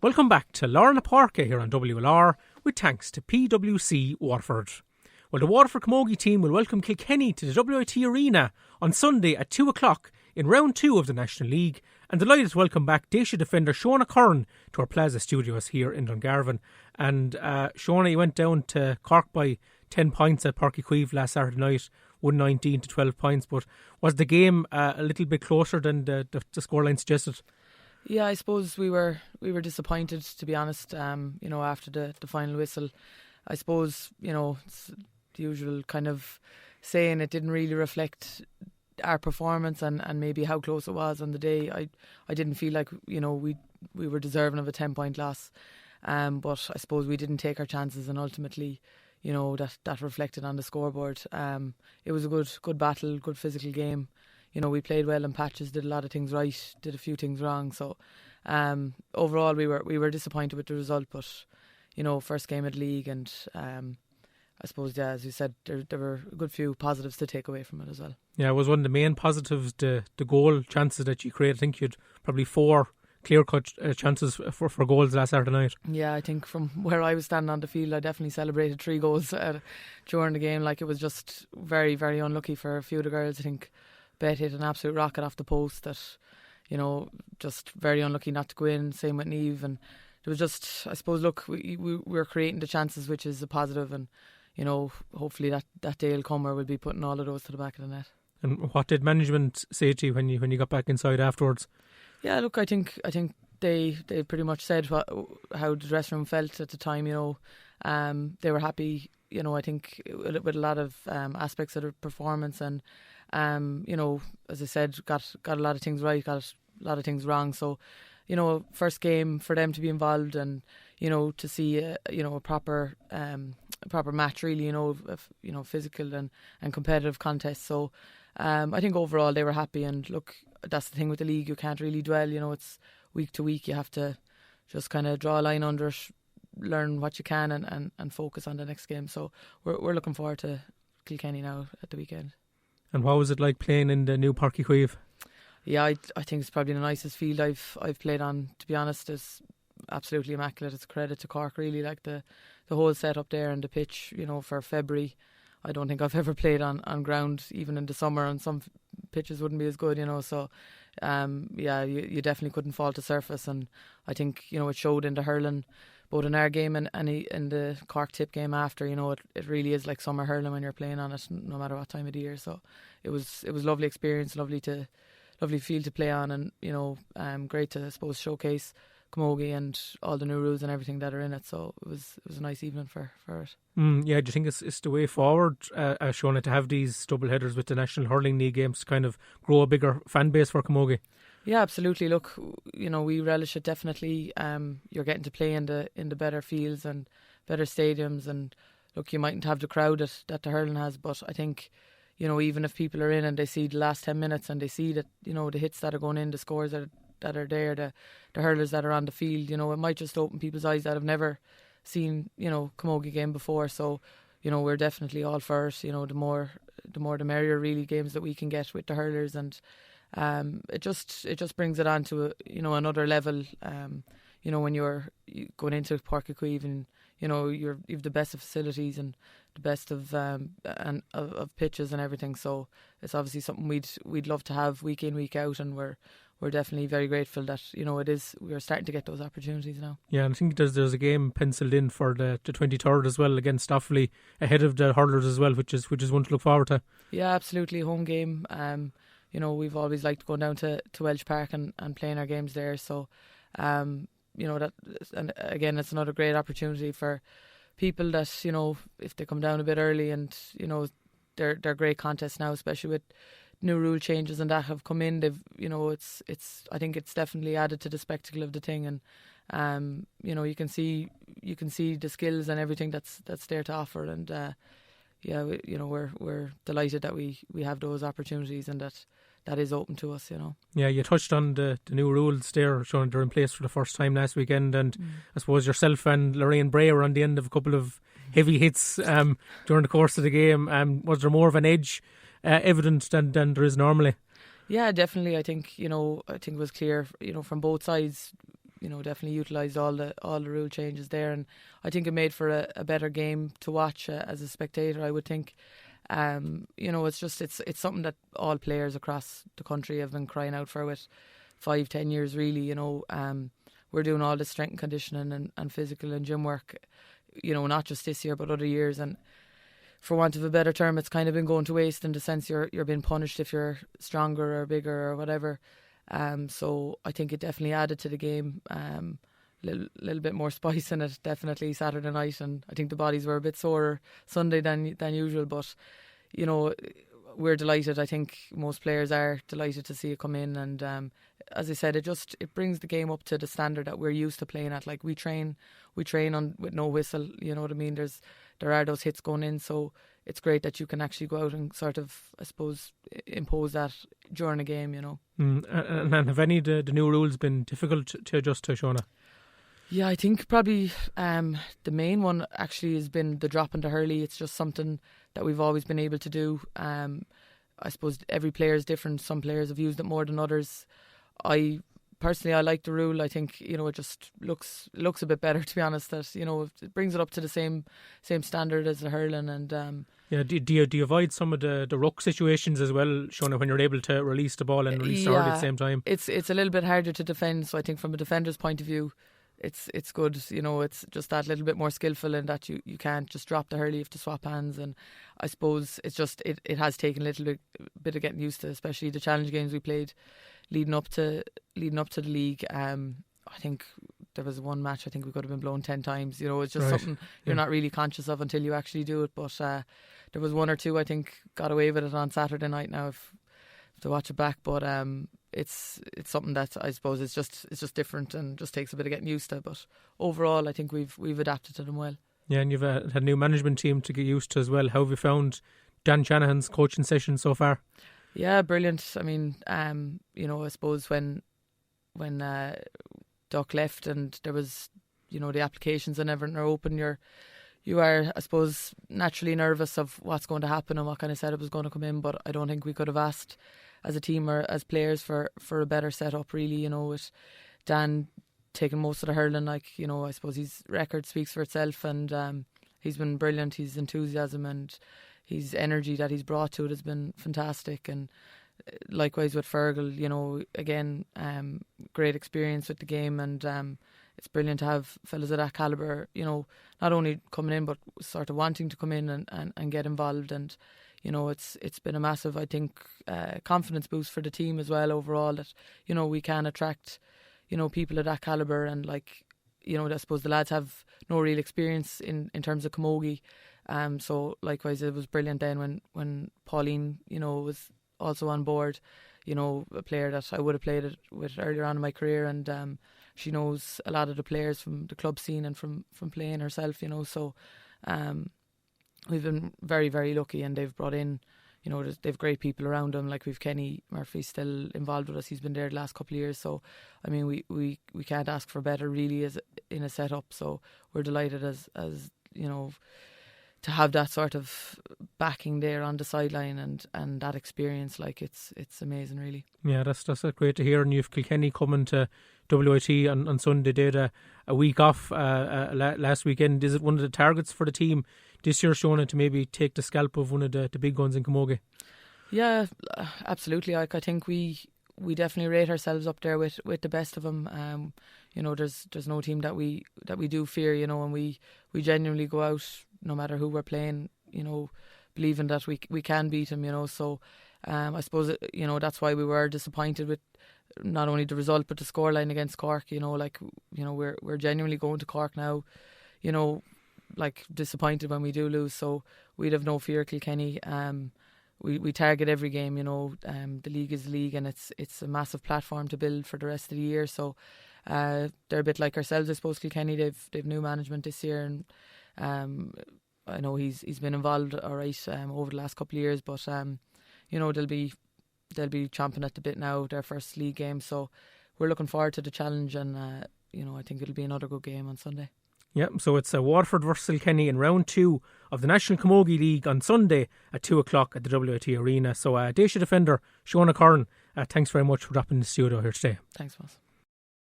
Welcome back to Lorna Páirce here on WLR, with thanks to PwC Waterford. Well, the Waterford camogie team will welcome Kilkenny to the WIT Arena on Sunday at 2 o'clock in round 2 of the National League, and delighted to welcome back Déise defender Shona Curran to our Plaza studios here in Dungarvan. And Shona, you went down to Cork by 10 points at Páirce Cueve last Saturday night, 119 to 12 points, but was the game a little bit closer than the scoreline suggested? Yeah, I suppose we were disappointed, to be honest. After the final whistle, I suppose it's the usual kind of saying it didn't really reflect our performance and maybe how close it was on the day. I didn't feel like we were deserving of a 10-point loss, but I suppose we didn't take our chances, and ultimately that reflected on the scoreboard. It was a good battle, good physical game. We played well in patches, did a lot of things right, did a few things wrong. So overall, we were disappointed with the result. But first game of the league, and I suppose, yeah, as you said, there were a good few positives to take away from it as well. Yeah, it was one of the main positives, the goal chances that you created. I think you had probably 4 clear-cut chances for goals last Saturday night. Yeah, I think from where I was standing on the field, I definitely celebrated 3 goals during the game. Like, it was just very, very unlucky for a few of the girls. I think Bet hit an absolute rocket off the post that, just very unlucky not to go in. Same with Niamh. And it was just, I suppose, look, we were creating the chances, which is a positive, and hopefully that day will come where we'll be putting all of those to the back of the net. And what did management say to you when you got back inside afterwards? Yeah, look, I think they pretty much said how the dressing room felt at the time. They were happy. I think with a lot of aspects of their performance, and as I said, got a lot of things right, got a lot of things wrong. So, first game for them to be involved, and to see a proper match, really, physical and competitive contest. So I think overall they were happy. And look, that's the thing with the league, you can't really dwell. It's week to week. You have to just kind of draw a line under it, learn what you can, and focus on the next game. So we're looking forward to Kilkenny now at the weekend. And what was it like playing in the new Páirce Cueve? Yeah, I think it's probably the nicest field I've played on, to be honest. It's absolutely immaculate. It's a credit to Cork, really. Like the whole setup there and the pitch, for February. I don't think I've ever played on ground, even in the summer, and some pitches wouldn't be as good, So you definitely couldn't fault the surface. And I think it showed in the hurling, both in our game and in the Cork Tip game after. It really is like summer hurling when you're playing on it, no matter what time of the year. So it was a lovely experience, lovely field to play on, and great to, I suppose, showcase camogie and all the new rules and everything that are in it. So it was a nice evening for it. Yeah, do you think it's the way forward, Shona, to have these double headers with the National Hurling League games to kind of grow a bigger fan base for camogie? Yeah, absolutely. Look, we relish it definitely. You're getting to play in the better fields and better stadiums, and look, you mightn't have the crowd that the hurling has, but I think even if people are in and they see the last 10 minutes and they see that the hits that are going in, the scores that are there, the hurlers that are on the field, it might just open people's eyes that have never seen camogie game before. So we're definitely all for it. The more the merrier, really, games that we can get with the hurlers, and it just brings it on to another level. When you're going into Páirce Cueve, and you've the best of facilities and the best of pitches and everything. So it's obviously something we'd love to have week in, week out, and we're definitely very grateful that we're starting to get those opportunities now. Yeah, and I think there's a game penciled in for the 23rd as well against Offaly, ahead of the hurlers as well, which is one to look forward to. Yeah, absolutely, home game. We've always liked going down to Welsh Park and playing our games there. So that, and again, it's another great opportunity for people that if they come down a bit early, and they're great contests now, especially with new rule changes and that have come in. They've I think it's definitely added to the spectacle of the thing, and you can see the skills and everything that's there to offer, and we're delighted that we have those opportunities, and that is open to us. Yeah, you touched on the new rules there, Shona. They're in place for the first time last weekend, and I suppose yourself and Lorraine Bray were on the end of a couple of heavy hits during the course of the game. Was there more of an edge evident than there is normally? Yeah, definitely. I think it was clear, from both sides. definitely utilised all the rule changes there, and I think it made for a better game to watch as a spectator, I would think. It's something that all players across the country have been crying out for with 5-10 years really. We're doing all this strength and conditioning and physical and gym work, not just this year but other years, and for want of a better term, it's kind of been going to waste in the sense you're being punished if you're stronger or bigger or whatever. So I think it definitely added to the game. Little bit more spice in it, definitely Saturday night, and I think the bodies were a bit sore Sunday than usual. But we're delighted. I think most players are delighted to see it come in, and as I said, it brings the game up to the standard that we're used to playing at. Like we train on with no whistle. You know what I mean? There are those hits going in, so it's great that you can actually go out and sort of, I suppose, impose that during a game. And have any of the new rules been difficult to adjust to, Shona? Yeah, I think probably the main one actually has been the drop into hurley. It's just something that we've always been able to do. I suppose every player is different. Some players have used it more than others. I like the rule. I think it just looks a bit better, to be honest. That it brings it up to the same standard as the hurling. And do you avoid some of the ruck situations as well, Shona, when you're able to release the ball and release the hurley at the same time? It's a little bit harder to defend. So I think from a defender's point of view, it's good. It's just that little bit more skillful in that you can't just drop the hurley, you have to swap hands. And I suppose it's just it has taken a little bit of getting used to, especially the challenge games we played leading up to the league. I think there was one match I think we could have been blown 10 times. It's just something you're not really conscious of until you actually do it. But there was one or two I think got away with it on Saturday night now if to watch it back. But it's something that I suppose it's just different and just takes a bit of getting used to. But overall I think we've adapted to them well. Yeah, and you've had a new management team to get used to as well. How have you found Dan Shanahan's coaching session so far? Yeah, brilliant. I mean, I suppose when Duck left and there was, the applications and everything are open, you are, I suppose, naturally nervous of what's going to happen and what kind of setup is going to come in. But I don't think we could have asked as a team or as players for a better setup, really. With Dan taking most of the hurling, I suppose his record speaks for itself, and he's been brilliant. His enthusiasm and his energy that he's brought to it has been fantastic. And likewise with Fergal, again, great experience with the game, and it's brilliant to have fellas of that calibre, not only coming in but sort of wanting to come in and get involved. And it's been a massive, I think, confidence boost for the team as well overall, that we can attract people of that calibre. And I suppose the lads have no real experience in terms of camogie. So likewise it was brilliant then when Pauline was also on board, a player that I would have played it with earlier on in my career, and she knows a lot of the players from the club scene and from playing herself, so we've been very, very lucky, and they've brought in, they've great people around them. Like we've Kenny Murphy still involved with us, he's been there the last couple of years, so I mean we can't ask for better really as in a setup. So we're delighted as to have that sort of backing there on the sideline and that experience. It's amazing, really. Yeah, that's great to hear. And you've Kilkenny coming to WIT on Sunday. They had a week off last weekend. Is it one of the targets for the team this year, Shona, to maybe take the scalp of one of the big guns in camogie? Yeah, absolutely. I think we definitely rate ourselves up there with the best of them. There's no team that we do fear, and we genuinely go out no matter who we're playing, believing that we can beat them, so I suppose that's why we were disappointed with not only the result but the scoreline against Cork. We're genuinely going to Cork now, disappointed when we do lose, so we'd have no fear, Kilkenny. We target every game, the league is the league, and it's a massive platform to build for the rest of the year. So they're a bit like ourselves, I suppose. Kilkenny, they've new management this year, and I know he's been involved all right over the last couple of years, but they'll be chomping at the bit now, their first league game. So we're looking forward to the challenge, and I think it'll be another good game on Sunday. Yeah, so it's Waterford versus Kilkenny in round 2 of the National Camogie League on Sunday at 2 o'clock at the WIT Arena. So Déise defender Shona Curran, thanks very much for dropping in the studio here today. Thanks, Ross.